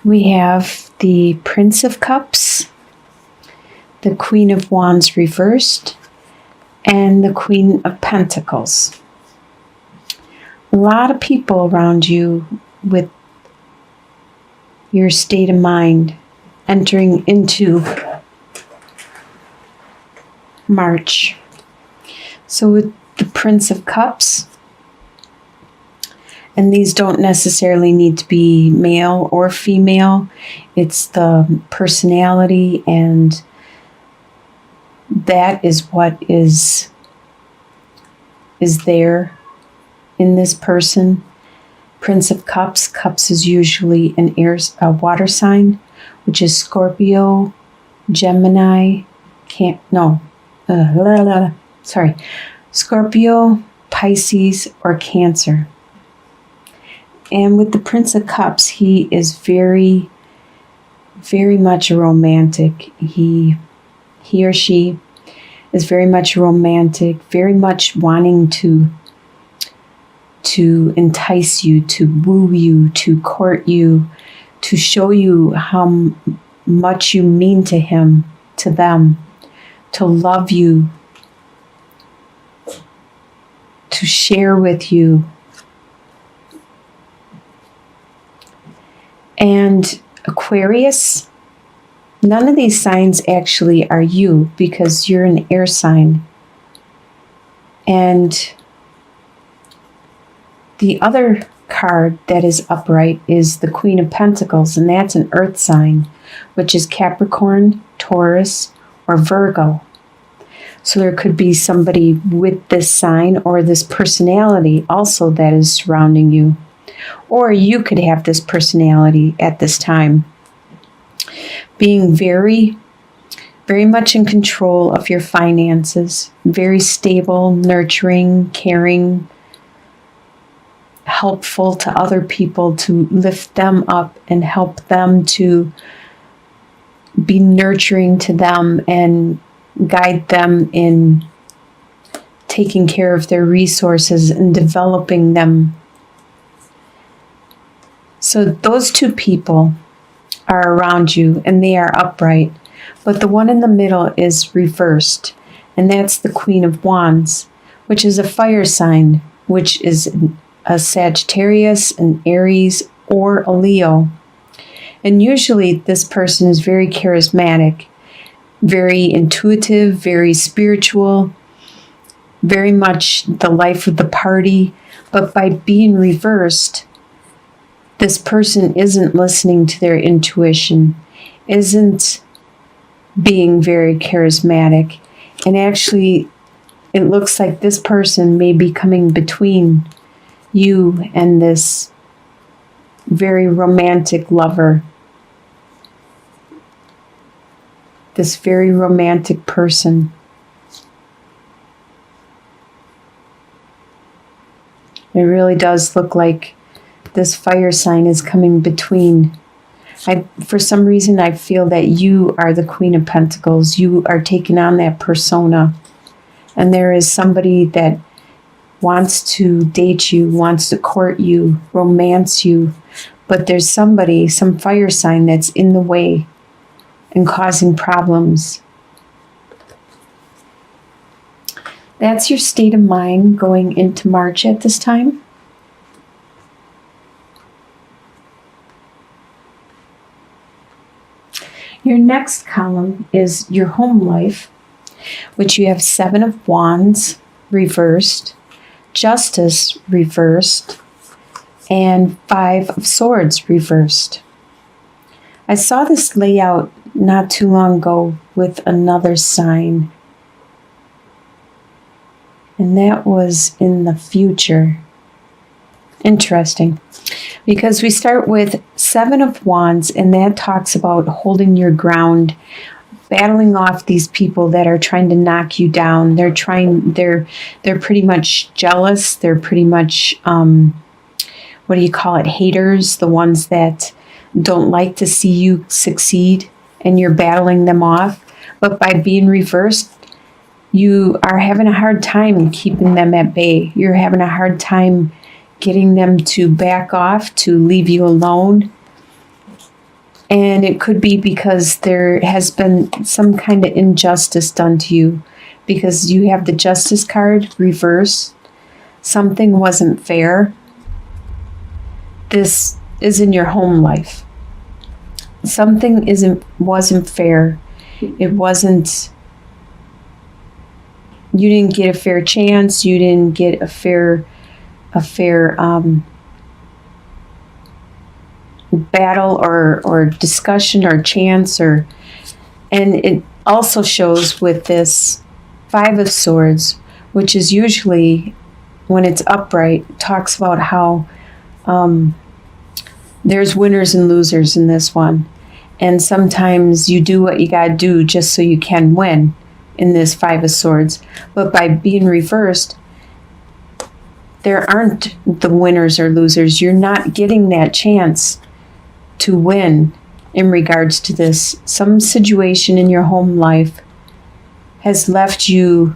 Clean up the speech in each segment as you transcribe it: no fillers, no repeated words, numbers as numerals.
We have the Prince of Cups, the Queen of Wands reversed, and the Queen of Pentacles. A lot of people around you with your state of mind entering into March. So with the Prince of Cups, and these don't necessarily need to be male or female, it's the personality, and that is what is there in this person. Prince of Cups, Cups is usually a water sign, which is Scorpio, Gemini, Scorpio, Pisces, or Cancer. And with the Prince of Cups, he is very, very much a romantic. He or she is very much romantic, very much wanting to entice you, to woo you, to court you, to show you how much you mean to him, to them, to love you, to share with you. And Aquarius, none of these signs actually are you because you're an air sign. And the other card that is upright is the Queen of Pentacles, and that's an earth sign, which is Capricorn, Taurus, or Virgo. So there could be somebody with this sign or this personality also that is surrounding you. Or you could have this personality at this time, being very, very much in control of your finances, very stable, nurturing, caring, helpful to other people, to lift them up and help them, to be nurturing to them and guide them in taking care of their resources and developing them. So those two people are around you and they are upright, but the one in the middle is reversed, and that's the Queen of Wands, which is a fire sign, which is a Sagittarius, an Aries, or a Leo. And usually this person is very charismatic, very intuitive, very spiritual, very much the life of the party. But by being reversed, this person isn't listening to their intuition, isn't being very charismatic. And actually, it looks like this person may be coming between you and this very romantic lover, this very romantic person. It really does look like this fire sign is coming between. For some reason, I feel that you are the Queen of Pentacles. You are taking on that persona. And there is somebody that wants to date you, wants to court you, romance you. But there's somebody, some fire sign that's in the way and causing problems. That's your state of mind going into March at this time. Your next column is your home life, which you have 7 of Wands reversed, Justice reversed, and 5 of Swords reversed. I saw this layout not too long ago with another sign, and that was in the future. Interesting, because we start with 7 of Wands, and that talks about holding your ground, battling off these people that are trying to knock you down. They're pretty much jealous. They're pretty much, haters, the ones that don't like to see you succeed, and you're battling them off. But by being reversed, you are having a hard time keeping them at bay. You're having a hard time getting them to back off, to leave you alone. And it could be because there has been some kind of injustice done to you, because you have the Justice card reversed. Something wasn't fair. This is in your home life. Something wasn't fair. It wasn't. You didn't get a fair chance. You didn't get a fair battle or discussion or chance, and it also shows with this Five of Swords, which is usually, when it's upright, talks about how there's winners and losers in this one. And sometimes you do what you gotta do just so you can win in this Five of Swords. But by being reversed, there aren't the winners or losers. You're not getting that chance to win in regards to this. Some situation in your home life has left you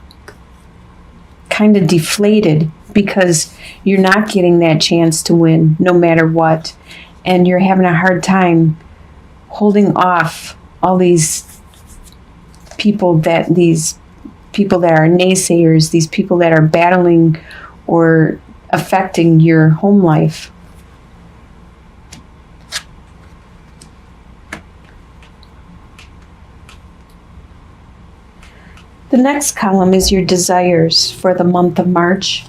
kind of deflated because you're not getting that chance to win no matter what. And you're having a hard time holding off all these people that are naysayers, these people that are battling or affecting your home life. The next column is your desires for the month of March.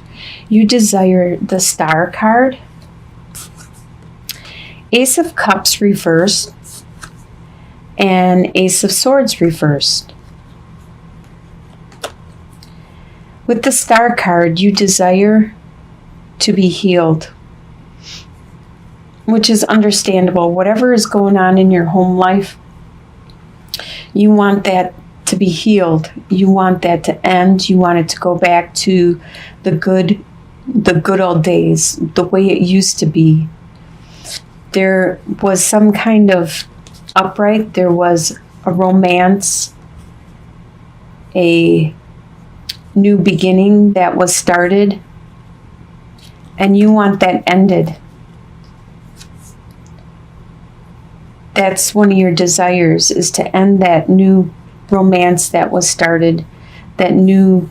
You desire the Star card, Ace of Cups reversed, and Ace of Swords reversed. With the Star card, you desire to be healed, which is understandable. Whatever is going on in your home life, you want that to be healed. You want that to end. You want it to go back to the good old days, the way it used to be. There was some kind of upright, there was a romance, a new beginning that was started, and you want that ended. That's one of your desires, is to end that new romance that was started, that new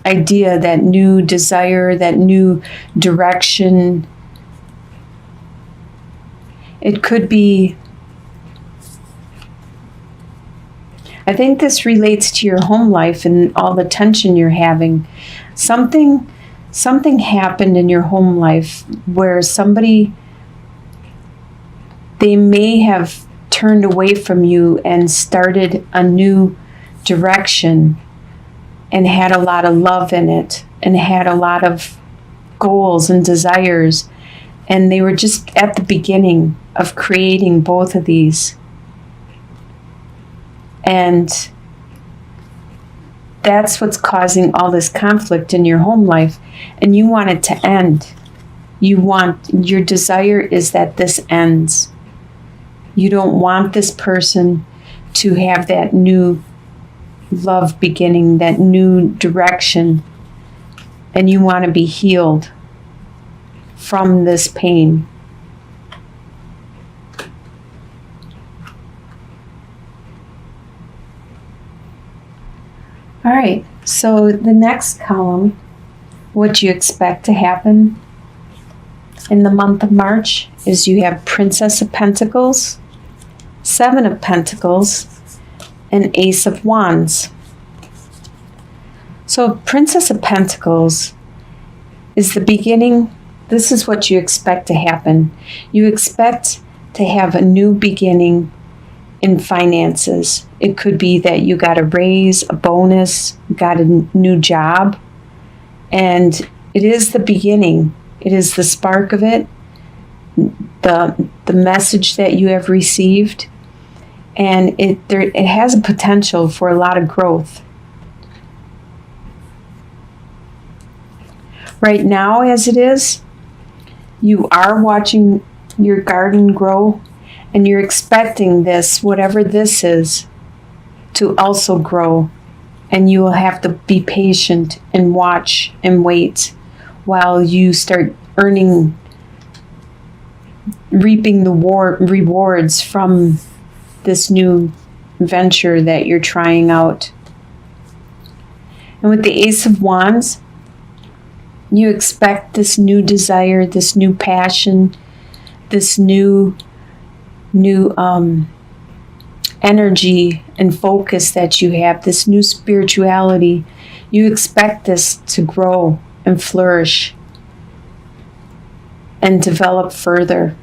idea, that new desire, that new direction. It could be, I think this relates to your home life and all the tension you're having. Something happened in your home life where they may have turned away from you and started a new direction and had a lot of love in it and had a lot of goals and desires, and they were just at the beginning of creating both of these. And that's what's causing all this conflict in your home life, and you want it to end. Your desire is that this ends. You don't want this person to have that new love beginning, that new direction, and you want to be healed from this pain. All right, so the next column, what you expect to happen in the month of March, is you have Princess of Pentacles, Seven of Pentacles, and Ace of Wands. So Princess of Pentacles is the beginning. This is what you expect to happen. You expect to have a new beginning in finances. It could be that you got a raise, a bonus, got a new job, and it is the beginning. It is the spark of it, the message that you have received, and it has a potential for a lot of growth. Right now, as it is, you are watching your garden grow, and you're expecting this, whatever this is, to also grow. And you will have to be patient and watch and wait while you start earning reaping the rewards from this new venture that you're trying out. And with the Ace of Wands, you expect this new desire, this new passion, this new energy and focus that you have, this new spirituality. You expect this to grow and flourish and develop further.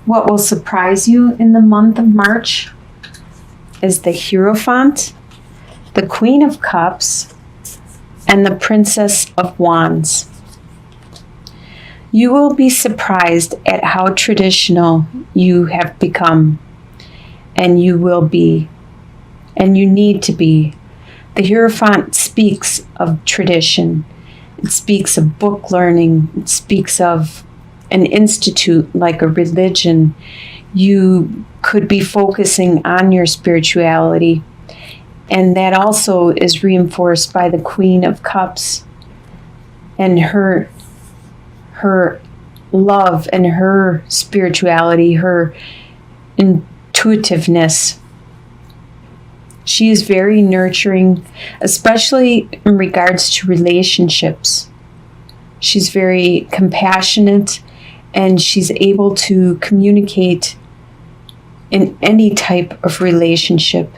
What will surprise you in the month of March is the Hierophant, the Queen of Cups, and the Princess of Wands. You will be surprised at how traditional you have become, and you will be, and you need to be. The Hierophant speaks of tradition. It speaks of book learning. It speaks of an institute like a religion. You could be focusing on your spirituality, and that also is reinforced by the Queen of Cups and her love and her spirituality, her intuitiveness. She is very nurturing, especially in regards to relationships. She's very compassionate, and she's able to communicate in any type of relationship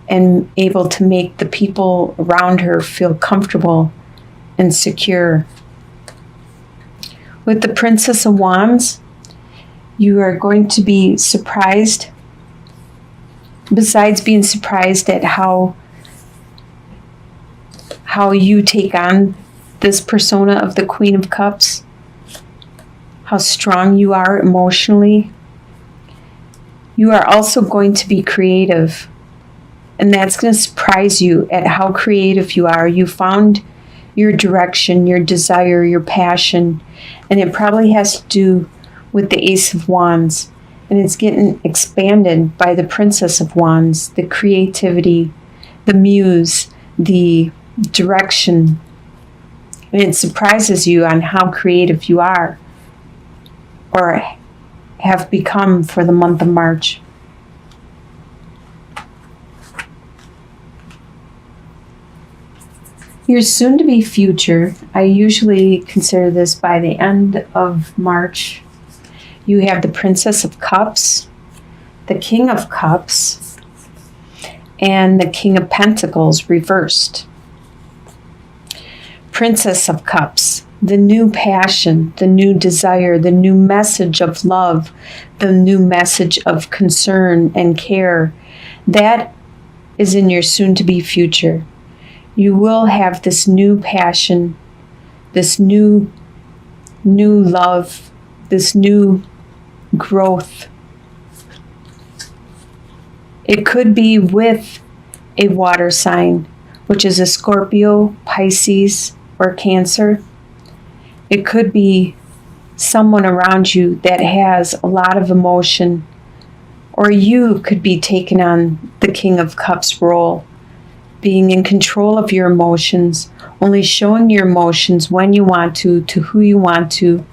and able to make the people around her feel comfortable and secure. With the Princess of Wands, you are going to be surprised, besides being surprised at how you take on this persona of the Queen of Cups, how strong you are emotionally. You are also going to be creative, and that's going to surprise you at how creative you are. You found your direction, your desire, your passion, and it probably has to do with the Ace of Wands, and it's getting expanded by the Princess of Wands, the creativity, the muse, the direction. And it surprises you on how creative you are or have become for the month of March. Your soon-to-be future, I usually consider this by the end of March. You have the Princess of Cups, the King of Cups, and the King of Pentacles reversed. Princess of Cups, the new passion, the new desire, the new message of love, the new message of concern and care. That is in your soon-to-be future. You will have this new passion, this new love, this new growth. It could be with a water sign, which is a Scorpio, Pisces, or Cancer. It could be someone around you that has a lot of emotion, or you could be taking on the King of Cups role, being in control of your emotions, only showing your emotions when you want to who you want to,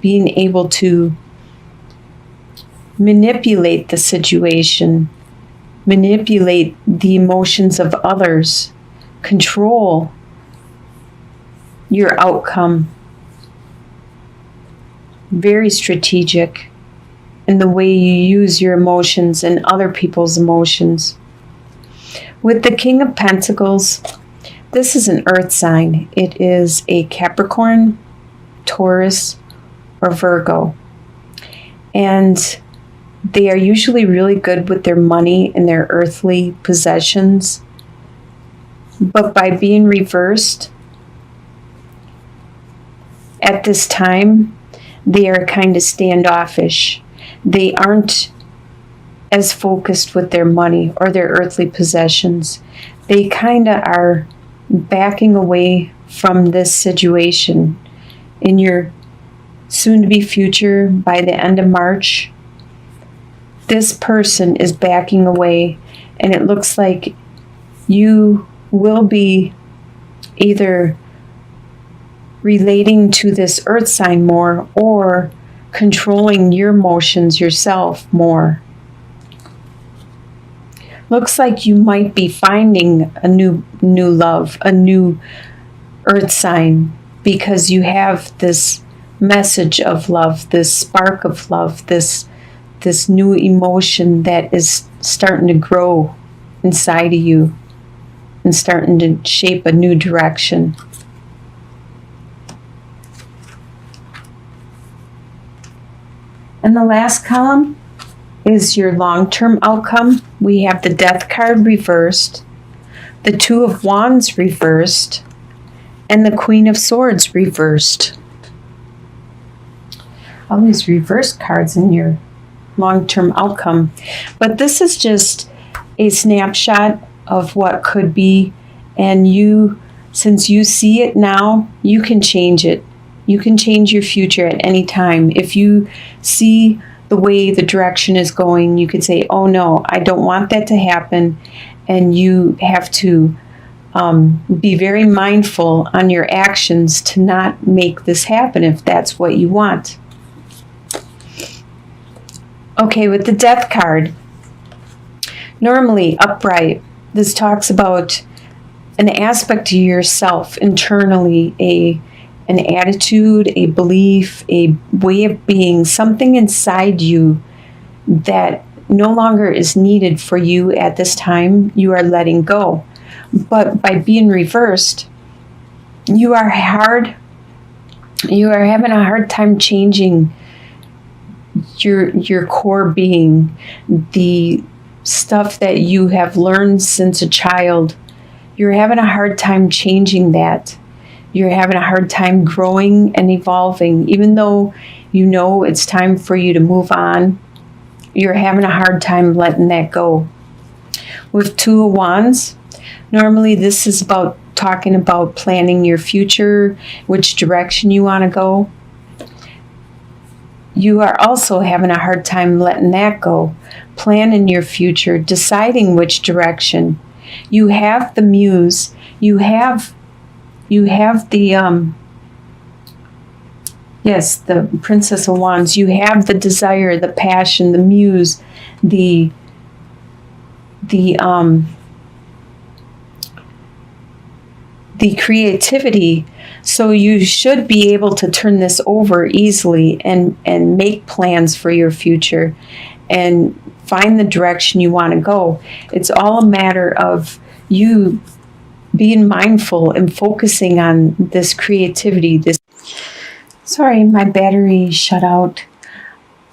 being able to manipulate the situation, manipulate the emotions of others, control your outcome. Very strategic in the way you use your emotions and other people's emotions. With the King of Pentacles, this is an earth sign. It is a Capricorn, Taurus, or Virgo. And they are usually really good with their money and their earthly possessions. But by being reversed at this time, they are kind of standoffish. They aren't as focused with their money or their earthly possessions. They kind of are backing away from this situation. In your soon-to-be future, by the end of March, this person is backing away, and it looks like you will be either relating to this earth sign more or controlling your emotions yourself more. Looks like you might be finding a new love, a new earth sign, because you have this message of love, this spark of love, this new emotion that is starting to grow inside of you and starting to shape a new direction. And the last column is your long-term outcome. We have the Death card reversed, the Two of Wands reversed, and the Queen of Swords reversed. All these reversed cards in your long-term outcome. But this is just a snapshot of what could be, and you, since you see it now, you can change it. You can change your future at any time. If you see the way the direction is going, you could say, oh no, I don't want that to happen. And you have to be very mindful on your actions to not make this happen if that's what you want. Okay, with the Death card, normally upright, this talks about an aspect of yourself internally, an attitude, a belief, a way of being, something inside you that no longer is needed for you at this time. You are letting go. But by being reversed, you are having a hard time changing your core being, the stuff that you have learned since a child. You're having a hard time changing that. You're having a hard time growing and evolving. Even though you know it's time for you to move on, you're having a hard time letting that go. With Two of Wands, normally this is about talking about planning your future, which direction you want to go. You are also having a hard time letting that go. Planning your future, deciding which direction. You have the muse. You have the the Princess of Wands. You have the desire, the passion, the muse, the creativity. So you should be able to turn this over easily and make plans for your future and find the direction you want to go. It's all a matter of you being mindful and focusing on this creativity. Sorry, my battery shut out.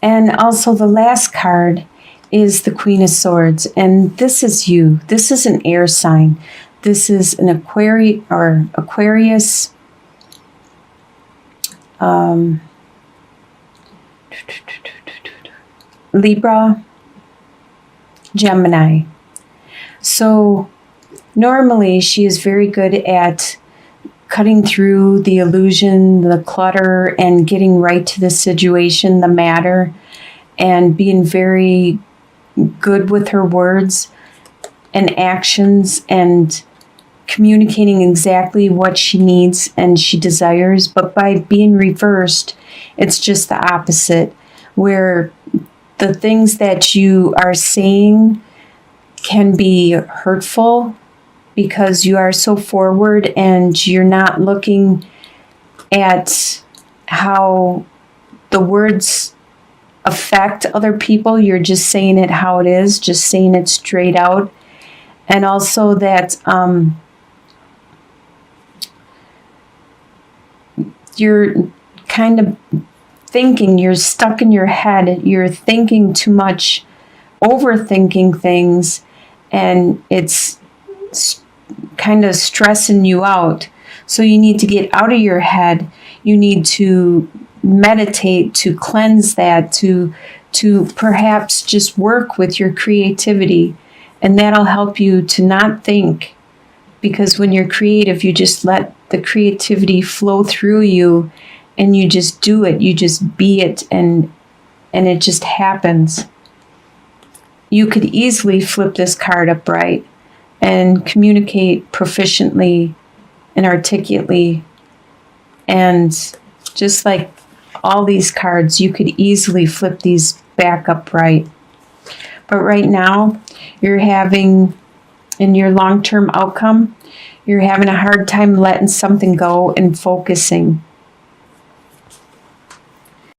And also the last card is the Queen of Swords. And this is you. This is an air sign. This is an Aquarius. Libra, Gemini. So normally she is very good at cutting through the illusion, the clutter, and getting right to the situation, the matter, and being very good with her words and actions and communicating exactly what she needs and she desires. But by being reversed, it's just the opposite, where the things that you are saying can be hurtful because you are so forward and you're not looking at how the words affect other people. You're just saying it how it is, just saying it straight out. And also that you're kind of thinking, you're stuck in your head, you're thinking too much, overthinking things, and it's kind of stressing you out. So you need to get out of your head. You need to meditate to cleanse that, to perhaps just work with your creativity, and that'll help you to not think, because when you're creative, you just let the creativity flow through you and you just do it, you just be it, and it just happens. You could easily flip this card upright and communicate proficiently and articulately. And just like all these cards, you could easily flip these back upright. But right now, you're having, in your long-term outcome, you're having a hard time letting something go and focusing.